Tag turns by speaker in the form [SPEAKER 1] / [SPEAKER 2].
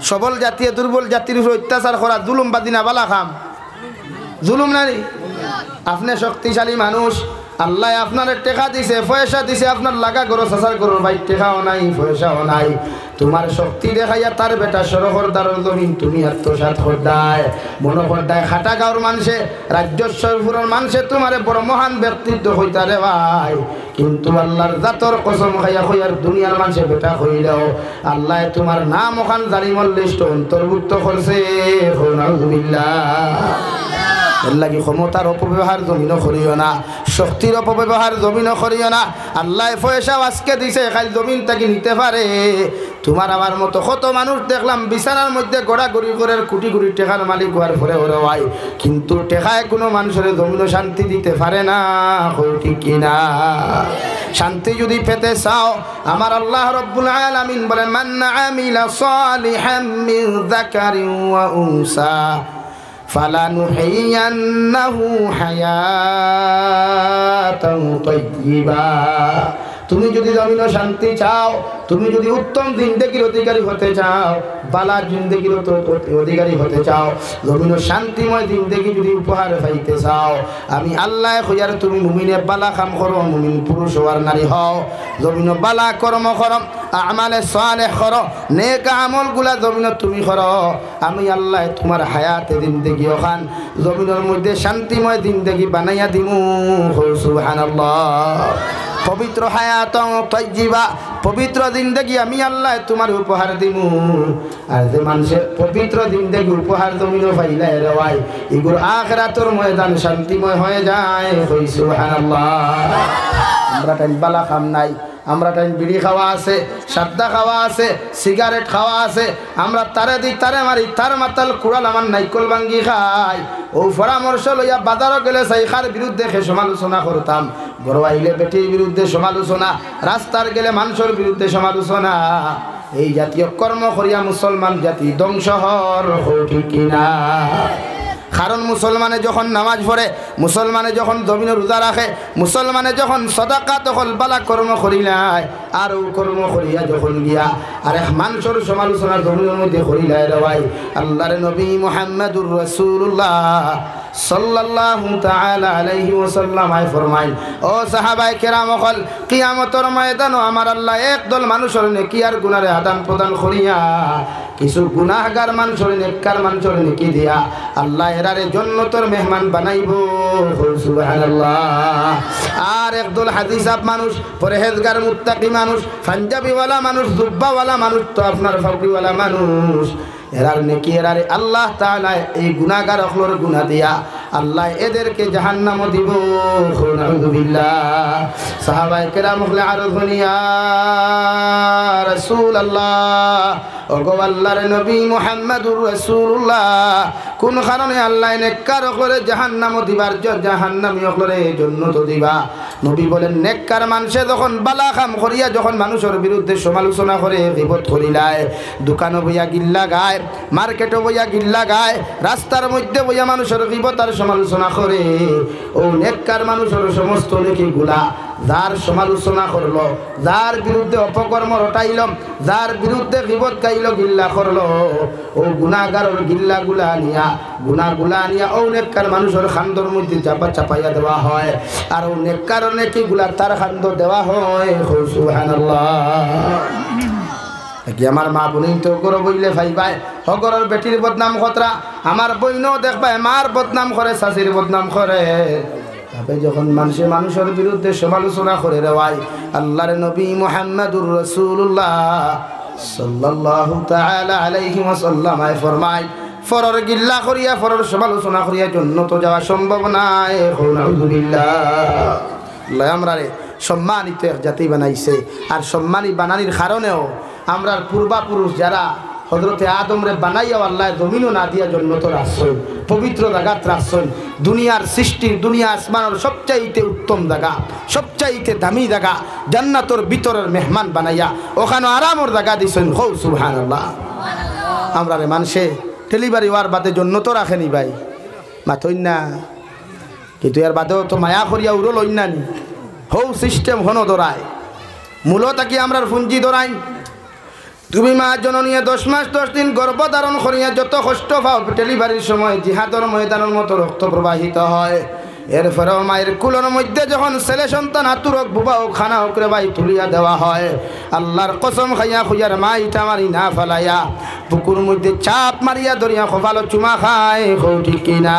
[SPEAKER 1] সবল জাতি দুর্বল জাতির উপর অত্যাচার করা জুলুম বাদি না বালা খাম জুলুম নারী আপনি শক্তিশালী মানুষ আল্লাহ আপনার টেকা দিছে পয়সা দিছে আপনার লাগা করো সাসার করো ভাই টেকাও নাই পয়সাও নাই তোমার শক্তি দেখাইয়া তার বেটা সরহরদারের জমিন তুমি আত্মসাৎ করদায় মনে করদায় খাটা গাঁর মানুষে রাজ্যস্বরপুরের মানুষে তোমার বড় মহান ব্যক্তিত্ব হইতারে ভাই কিন্তু আল্লাহর জাতর কসম খাইয়া হইয়ার দুনিয়ার মানুষে বেটা হইলেও আল্লাহ তোমার নাম ওখান জালিমর লিস্ট অন্তর্ভুক্ত করছে এর লাগি ক্ষমতার অপব্যবহার জমিনও করিও না শক্তির অপব্যবহার জমিনও করিও না আল্লাহ পয়সা আজকে দিছে খালি জমিন তাকে নিতে পারে তোমার আমার মতো কত মানুষ দেখলাম বিছানার মধ্যে গড়াগড়ি করে কোটি কোটি টাকার মালিক হওয়ার পরে ওরা হয় কিন্তু টেকায় কোনো মানুষের জমিনও শান্তি দিতে পারে না ঠিক কিনা শান্তি যদি পেতে চাও আমার আল্লাহ রাব্বুল আলামিন বলেন মান আমিলা সালিহাম মিন যাকারিন ওয়া উনসা ফালানুহিয়ান্নাহু হায়াতান তাইয়্যিবা তুমি যদি জমিন শান্তি চাও তুমি যদি উত্তম জিন্দেগির অধিকারী হতে চাও বালার জিন্দেগির অধিকারী হতে চাও জমিন শান্তিময় জিন্দেগি যদি উপহার পাইতে চাও আমি আল্লাহ কইয়ার তুমি মুমিনে বালা কাম করো মুমিন পুরুষ হওয়ার নারী হও জমিন বালা কর্ম করো আমালে সালেহ করো নেক আমলগুলা জমিন তুমি করো আমি আল্লাহ তোমার হায়াতে জিন্দেগি ওখান জমিনের মধ্যে শান্তিময় জিন্দেগি বানাইয়া দিমু সুবহানাল্লাহ পবিত্র হায়াত তাইয়্যিবা পবিত্র জিন্দেগি আমি আল্লাহ তোমার উপহার দিমু আর যে মানুষের পবিত্র জিন্দেগি উপহার জমিন পাইলা রে ভাই এগুলো আখিরাতের ময়দান শান্তিময় হয়ে যায় সুবহানাল্লাহ আমরা টাইম বালা খাম নাই আমরা টাইম বিড়ি খাওয়া আছে সাদ্দা খাওয়া আছে সিগারেট খাওয়া আছে আমরা তারে দিই তারে মারি তার মাতাল কুড়াল আমার নাইকল ভাঙ্গি খাই ও পরামর্শ লইয়া বাজারও গেলে সাইখার বিরুদ্ধে সমালোচনা করতাম বড় আইলে বেটির বিরুদ্ধে সমালোচনা রাস্তার গেলে মানুষের বিরুদ্ধে সমালোচনা এই জাতীয় কর্ম করিয়া মুসলমান জাতি ধ্বংস হর ঠিক কিনা কারণ মুসলমানে যখন নামাজ পড়ে মুসলমানে যখন জমিনে রোজা রাখে মুসলমানে যখন সদাকা তখন বালা কর্ম করিলায় আর ও কর্ম করিয়া যখন গিয়া আর এক মানুষের সমালোচনা জমিনের মধ্যে করিলায় রে ভাই আল্লাহর নবী মুহাম্মদুর রাসূলুল্লাহ সাল্লাল্লাহু তাআলা আলাইহি ওয়াসাল্লাম আই ফরমাই ও সাহাবায়ে কেরাম হল কিয়ামতের ময়দানে আমার আল্লাহ একদল মানুষের নেকি আর গুনাহে আদান প্রদান করিয়া কিছু গুনাহগার মানুষের নেককার মানুষের নেকি দিয়া আল্লাহ এরারে জান্নাতের মেহমান বানাইবো সুবহানাল্লাহ আর একদল হাদিসাব মানুষ পরহেজগার মুত্তাকি মানুষ পাঞ্জাবিওয়ালা মানুষ জুব্বাওয়ালা মানুষ তো আপনার ফাকরিওয়ালা মানুষ এরার নেকি এরারে আল্লাহ তাআলা এই গুনাহগার অখলর গুনাহ দিয়া আল্লাহ এদেরকে জাহান্নামে দিব নাউযুবিল্লাহ সাহাবায়ে কেরাম হলে আরজ ইয়া রাসূলুল্লাহ ওগো আল্লাহর নবী মুহাম্মদুর রাসূলুল্লাহ কোন কারণে আল্লাহ নেককার অখলরে জাহান্নামে দিবার জাহান্নামী অখলরে জান্নাত দিবা নবী বলেন নেককার মানুষে যখন বালা কাম করিয়া যখন মানুষের বিরুদ্ধে সমালোচনা করে গীবত করিলায় দোকানে বইয়া গিল্লা গায় মার্কেটে বইয়া গিল্লা গায় রাস্তার মধ্যে বইয়া মানুষের গীবত আর সমালোচনা করে ও নেককার মানুষের সমস্ত নেকিগুলা যার সমালোচনা করলো যার বিরুদ্ধে অপকর্ম রটাইল যার বিরুদ্ধে গীবত গাইল গিল্লা করলো ও গুনাহগারের গিল্লাগুলা নিয়া গুনাহগুলা নিয়া ও নেককার মানুষের খান্দর মধ্যে চাপাইয়া দেওয়া হয় আর ও নেককার নেকিগুলা তার খান্দ দেওয়া হয় সুবহানাল্লাহ কি আমার মা বোন তো গরো বইলে ভাইবাই হগরের বেটির বদনাম খতরা আমার বইনও দেখবাই মার বদনাম করে শাশির বদনাম করে তবে যখন মানুষের বিরুদ্ধে সমালোচনা করে রে ভাই আল্লাহর নবী মুহাম্মদুর রাসূলুল্লাহ সাল্লাল্লাহু তাআলা আলাইহি ওয়াসাল্লাম আই ফরমায় ফরর গিল্লা করিয়া ফরর সমালোচনা করিয়া জান্নাতে যাওয়া সম্ভব নাই নাউযুবিল্লাহ আল্লাহ আমরারে সম্মানিত এক জাতি বানাইছে আর সম্মানী বানানির কারণেও আমরার পূর্বাপুরুষ যারা হযরতে আদমরে বানাইয়া আল্লাহ জমিনও না দিয়া জান্নাতে রাখছেন পবিত্র জায়গা রাখছেন দুনিয়ার সৃষ্টির দুনিয়া আসমানের সবচাইতে উত্তম জায়গা সবচাইতে দামি জায়গা জান্নাতের ভিতরের মেহমান বানাইয়া ওখানে আরামের জায়গা দিছেন হৌ সুবহানাল্লাহ আমরারে মানুষে ডেলিভারি হওয়ার বাদে জান্নাতে রাখেনি ভাই মাথইন না কিন্তু এর বাদেও তো মায়া করিয়া উড়ো লইন না নি হৌ সিস্টেম হনো দরায় মূলত কি আমরা পুঞ্জি দরাই তুমি মা জননীয়ে 10 মাস 10 দিন গর্ভধারণ করিয়া যত কষ্ট পাও ডেলিভারির সময় জিহাদর ময়দানের মতো রক্ত প্রবাহিত হয় এরপরেও মায়ের কুলোর মধ্যে যখন ছেলে সন্তান আতুরক বুবাও খানা করে ভাই তুলিয়া দেওয়া হয় আল্লাহর কসম খাইয়া খুঁজার মা ইটা মারি না ফেলাইয়া বুকুর মধ্যে চাপ মারিয়া ধরিয়া কপাল চুমা খায় ঠিক কিনা